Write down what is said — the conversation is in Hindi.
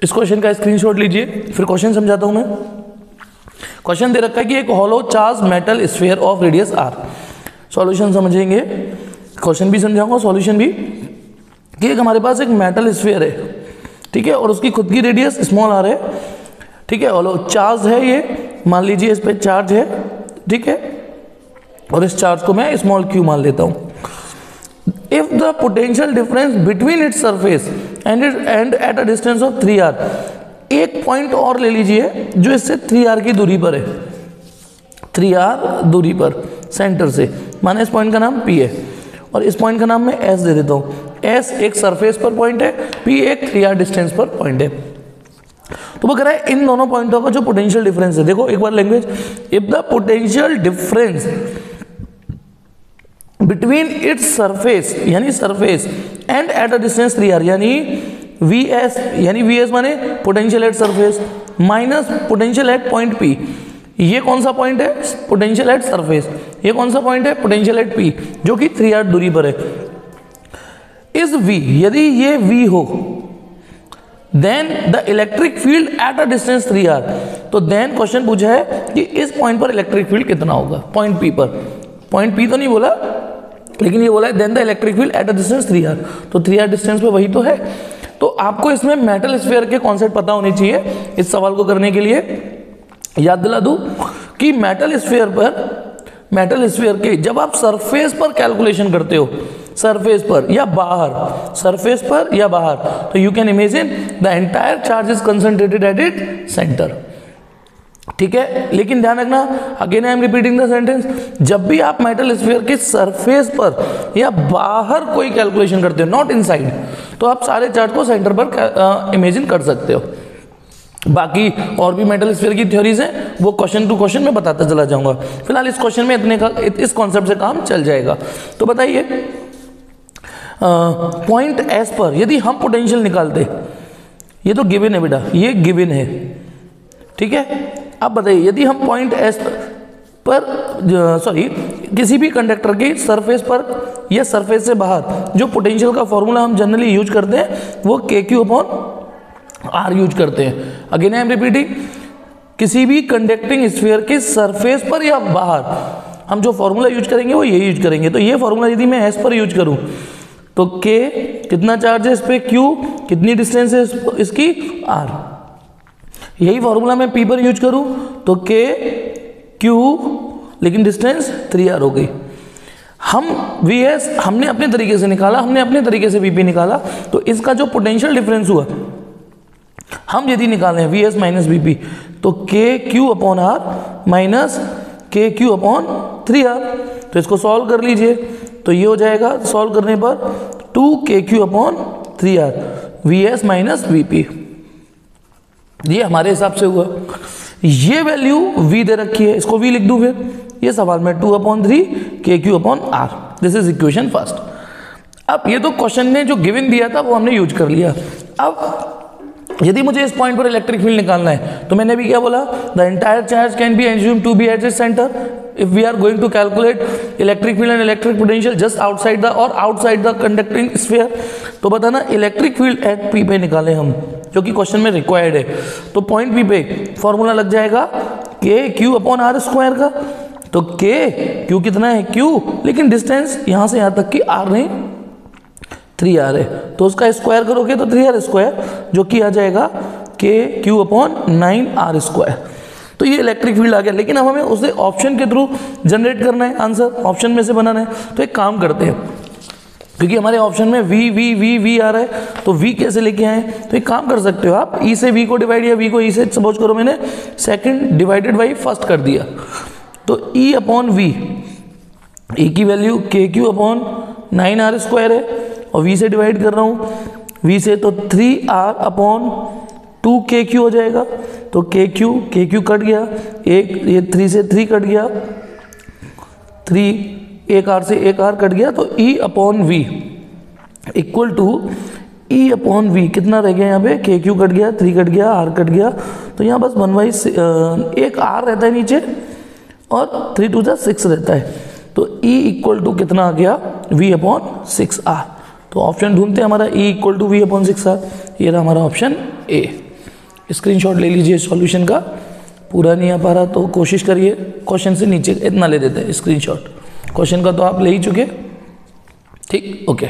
इस क्वेश्चन का स्क्रीनशॉट लीजिए, फिर क्वेश्चन समझाता हूं मैं। क्वेश्चन दे रखा है कि एक hollow charge metal sphere of radius R. Solution समझेंगे, क्वेश्चन भी समझाऊंगा सॉल्यूशन भी। कि एक हमारे पास एक मेटल स्फीयर है, ठीक है, और उसकी खुद की रेडियस स्मॉल आर है, ठीक है, हॉलो चार्ज है ये, मान लीजिए इस पे चार्ज है, ठीक है, और इस चार्ज को मैं स्मॉल क्यू मान लेता हूं। If the potential difference between its surface and at a distance of 3r, एक पॉइंट और ले लीजिए जो इससे 3r की दूरी पर है, 3r दूरी पर सेंटर से, माना इस पॉइंट का नाम P है और इस पॉइंट का नाम मैं S दे देता हूं। S एक सरफेस पर पॉइंट है, P एक 3r डिस्टेंस पर पॉइंट है। तो वो कह रहा है इन दोनों पॉइंटों का जो पोटेंशियल डिफरेंस है, देखो एक बार language, if the potential difference between its surface यानी surface and at a distance 3r यानी Vs, यानी Vs माने potential at surface minus potential at point P। ये कौन सा पॉइंट है? Potential at surface. ये कौन सा पॉइंट है? पोटेंशियल एट P, जो कि 3r दूरी पर है। इस V, यदि ये V हो, then the electric field at a distance 3r। तो देन क्वेश्चन पूछा है कि इस पॉइंट पर इलेक्ट्रिक फील्ड कितना होगा, पॉइंट P पर। पॉइंट P तो नहीं बोला, लेकिन ये बोला है then the electric field at a distance 3r। तो 3r डिस्टेंस पे वही तो है। तो आपको इसमें मेटल स्फीयर के कॉन्सेप्ट पता होने चाहिए इस सवाल को करने के लिए। याद दिला दूं कि मेटल स्फीयर के जब आप सरफेस पर कैलकुलेशन करते हो, सरफेस पर या बाहर, सरफेस पर या बाहर, तो you can imagine the entire charge is concentrated at it centre, ठीक है। लेकिन ध्यान रखना, again I am repeating the sentence, जब भी आप मेटल स्फीयर के सरफेस पर या बाहर कोई कैलकुलेशन करते हो, नॉट इनसाइड, तो आप सारे चार्ज को सेंटर पर इमेजिन कर सकते हो। बाकी और भी मेटल स्फीयर की थ्योरीज हैं, वो क्वेश्चन टू क्वेश्चन में बताता चला जाऊंगा। फिलहाल इस क्वेश्चन में इतने का, इस कॉन्सेप्ट से काम चल जाएगा। तो बताइए, पॉइंट एस पर यदि हम पोटेंशियल निकालते, ये तो गिवन है बेटा, ये गिवन है, ठीक है। अब बताइए, यदि हम पॉइंट एस पर किसी भी कंडक्टर के सरफेस पर या सरफेस से बाहर जो पोटेंशियल का फॉर्मूला हम जनरली यूज करते हैं वो KQ/R यूज करते हैं। अगेन आई एम रिपीटिंग, किसी भी कंडक्टिंग स्फीयर के सरफेस पर या बाहर हम जो फॉर्मूला यूज करेंगे वो ये यूज करेंगे। तो ये फॉर्मूला यदि मैं एस पर यूज करूं तो K कितना चार्ज है इस पे, Q कितनी डिस्टेंस है इसकी, R। यही फॉर्मूला मैं P पर यूज करूं तो K Q लेकिन डिस्टेंस 3R हो गई। हम Vs हमने अपने तरीके से निकाला, हमने अपने तरीके से Vp निकाला, तो इसका जो पोटेंशियल डिफरेंस हुआ हम यदि निकालें Vs माइनस Vp तो KQ/R माइनस KQ/3R। तो इसको सॉल्व कर लीजिए, तो ये हो जाएगा सॉल्व करने पर 2KQ/3R Vs माइनस Vp। ये हमारे हिसाब से हुआ। ये वैल्यू V दे रखी है, इसको V लिख दूं फिर, ये सवाल में 2/3 KQ/R। This is equation first. अब ये तो क्वेश्चन ने जो गिवन दिया था वो हमने यूज कर लिया। अब यदि मुझे इस पॉइंट पर इलेक्ट्रिक फील्ड निकालना है तो मैंने भी क्या बोला, the entire charge can be assumed to be at its centre if we are going to calculate electric field and electric potential just outside the और आउटसाइड द कंडक्टिंग स्फीयर। तो बताना इलेक्ट्रिक फील्ड एट P पे निकालें हम, जो कि क्वेश्चन में रिक्वायर्ड है। तो पॉइंट P पे फॉर्मूला लग जाएगा KQ/R स्क्वायर का। तो Q कितना है, Q, लेकिन डिस्टेंस यहां से यहां तक की R नहीं 3R है, तो उसका स्क्वायर करोगे तो 3R स्क्वायर, जो कि आ जाएगा KQ/9R स्क्वायर। तो ये इलेक्ट्रिक फील्ड आ गया। लेकिन अब हमें उसे ऑप्शन के थ्रू जनरेट करना है, आंसर ऑप्शन में से बनाना है। तो एक काम करते हैं, क्योंकि हमारे ऑप्शन में V आ रहा है, तो V कैसे लेके आए, तो एक काम कर सकते हो आप, E से V को डिवाइड या V को E से, सपोज करो मैंने सेकंड डिवाइडेड बाई फर्स्ट कर दिया, तो E/V, E की वैल्यू KQ/9R स्क्वायर है और V से डिवाइड कर रहा हूं, V से तो 3R/2KQ हो जाएगा। तो KQ कट गया, एक ये 3 से 3 कट गया, 3 एक R से एक R कट गया, तो E/V इक्वल टू E/V कितना रह गया यहाँ पे, KQ कट गया, 3 कट गया, R कट गया, तो यहाँ बस 1/, एक R रहता है नीचे और 3 2 6 रहता है। तो E इक्वल टू कितना आ गया, V/6R। तो ऑप्शन ढूंढते हैं हमारा E इक्वल टू V/6R, ये रहा हमारा ऑप्शन ए। स्क्रीनशॉट ले लीजिए सॉल्यूशन का। पूरा नहीं आ पा रहा तो कोशिश करिए क्वेश्चन से नीचे इतना ले देते हैं स्क्रीनशॉट। क्वेश्चन का तो आप ले ही चुके, ठीक, ओके।